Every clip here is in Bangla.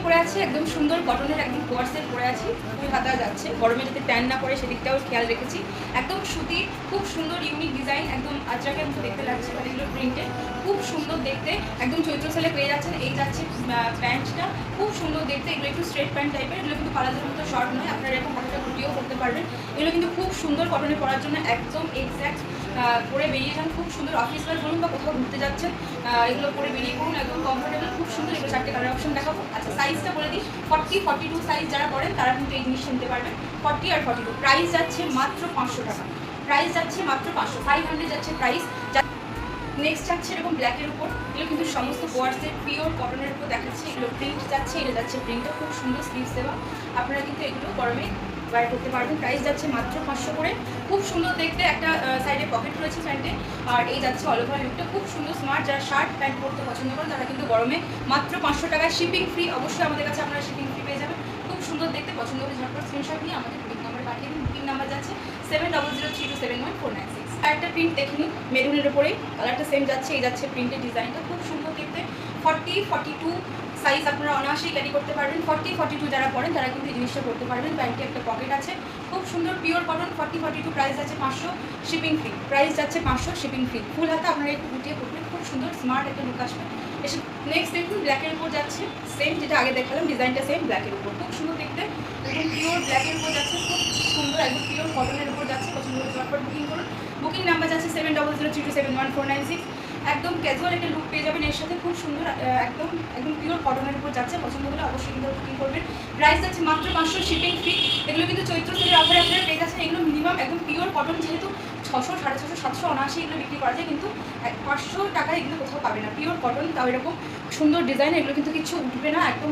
পরে আছি একদম সুন্দর কটনের একদম কোয়ার্সের পরে আছি, ফুল হাতা যাচ্ছে, গরমে যাতে ট্যান না পড়ে সেদিকটাও খেয়াল রেখেছি। একদম সুতি, খুব সুন্দর ইউনিক ডিজাইন, একদম আজরাকের মতো দেখতে লাগছে, মানে এগুলো প্রিন্টে খুব সুন্দর দেখতে, একদম চৈত্র সেলে পেয়ে যাচ্ছেন। এই যাচ্ছে প্যান্টটা, খুব সুন্দর দেখতে, এগুলো একটু স্ট্রেট প্যান্ট টাইপের, এগুলো কিন্তু পালাজোর মতো শর্ট নয়, আপনারা এরকম হাতটা গুটিয়েও করতে পারবেন। এগুলো কিন্তু খুব সুন্দর কটনে পরার জন্য একদম এক্স্যাক্ট পরে বেরিয়ে যান, খুব সুন্দর অফিস ওয়ার বলুন বা কোথাও ঘুরতে যাচ্ছেন, এগুলো পরে বেরিয়ে পড়ুন, একদম কমফোর্টেবল, খুব সুন্দর। এগুলো 4টে কালার অপশন দেখাবো। আচ্ছা, সাইজটা বলে দিই, 40-42 সাইজ যারা পড়েন তারা কিন্তু এই জিনিস নিতে পারবেন। 40 আর 42 প্রাইস যাচ্ছে মাত্র 500 টাকা, প্রাইস যাচ্ছে মাত্র 500 যাচ্ছে প্রাইস। নেক্সট যাচ্ছে এরকম ব্ল্যাকের উপর, এগুলো কিন্তু সমস্ত কোয়ার্সের পিওর কটনের উপর দেখাচ্ছে, এগুলো প্রিন্ট যাচ্ছে, এটা যাচ্ছে প্রিন্টটা খুব সুন্দর, স্লিভস দেওয়া, আপনারা কিন্তু এগুলো গরমে ওয়্যার করতে পারবেন। প্রাইস যাচ্ছে মাত্র 500 করে, খুব সুন্দর দেখতে, একটা সাইডে পকেট রয়েছে প্যান্টে, আর এই যাচ্ছে অল ওভার লুকটা খুব সুন্দর স্মার্ট। যারা শার্ট প্যান্ট পরতে পছন্দ করেন তারা কিন্তু গরমে মাত্র 500 টাকায় শিপিং ফ্রি, অবশ্যই আমাদের কাছে আপনারা শিপিং ফ্রি পেয়ে যাবেন। খুব সুন্দর দেখতে, পছন্দ হলে ঝটপট স্ক্রিনশট নিয়ে আমাদের বুকিং নাম্বার পাঠিয়ে দিন। বুকিং নাম্বার যাচ্ছে 7003271496। আর একটা প্রিন্ট দেখিনি মেরুনের উপরেই, কালারটা সেম যাচ্ছে, এই যাচ্ছে প্রিন্টের ডিজাইনটা খুব সুন্দর দেখতে। 40-42 সাইজ আপনারা অনায়াসেই ক্যারি করতে পারবেন। 40-42 যারা পড়েন তারা কিন্তু এই জিনিসটা করতে পারবেন। প্যান্টে একটা পকেট আছে, খুব সুন্দর পিওর কটন। 40-42 প্রাইস আছে 500, শিপিং ফ্রি, প্রাইস যাচ্ছে 500, শিপিং ফ্রি। ফুল হাতে আপনারা একটু গুটিয়ে পড়বেন, খুব সুন্দর স্মার্ট একটা লুক আসবে। এসে নেক্সট দেখুন ব্ল্যাকের উপর যাচ্ছে, সেম যেটা আগে দেখালাম ডিজাইনটা সেম, ব্ল্যাকের উপর খুব সুন্দর দেখতে, একদম পিওর ব্ল্যাকের উপর যাচ্ছে, খুব সুন্দর একদম পিওর কটনের উপর যাচ্ছে। পছন্দ হলে ঝটপট বুকিং করুন। বুকিং নাম্বার যাচ্ছে 7003271496। একদম ক্যাজুয়াল একটা লুক পেয়ে যাবেন এর সাথে, খুব সুন্দর একদম একদম পিওর কটনের উপর যাচ্ছে। পছন্দ হলে অবশ্যই কিন্তু বুকিং করবেন। প্রাইস যাচ্ছে মাত্র 500, শিপিং ফ্রি। এগুলো কিন্তু চৈত্র সেলের অফারে আপনারা পেয়ে যাচ্ছেন। এগুলো মিনিমাম একদম পিওর কটন, যেহেতু 600, 650, 700 অনায়াসে এগুলো বিক্রি করা যায়, কিন্তু 500 টাকায় এগুলো কোথাও পাবে না। পিওর কটন, তাও এরকম সুন্দর ডিজাইন, এগুলো কিন্তু কিছু উঠবে না, একদম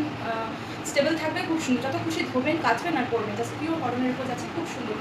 স্টেবল থাকবে, খুব সুন্দর। যত খুশি ধোবেন, কাচবেন আর পরবেন, জাস্ট পিওর কটনের উপর যাচ্ছে, খুব সুন্দর।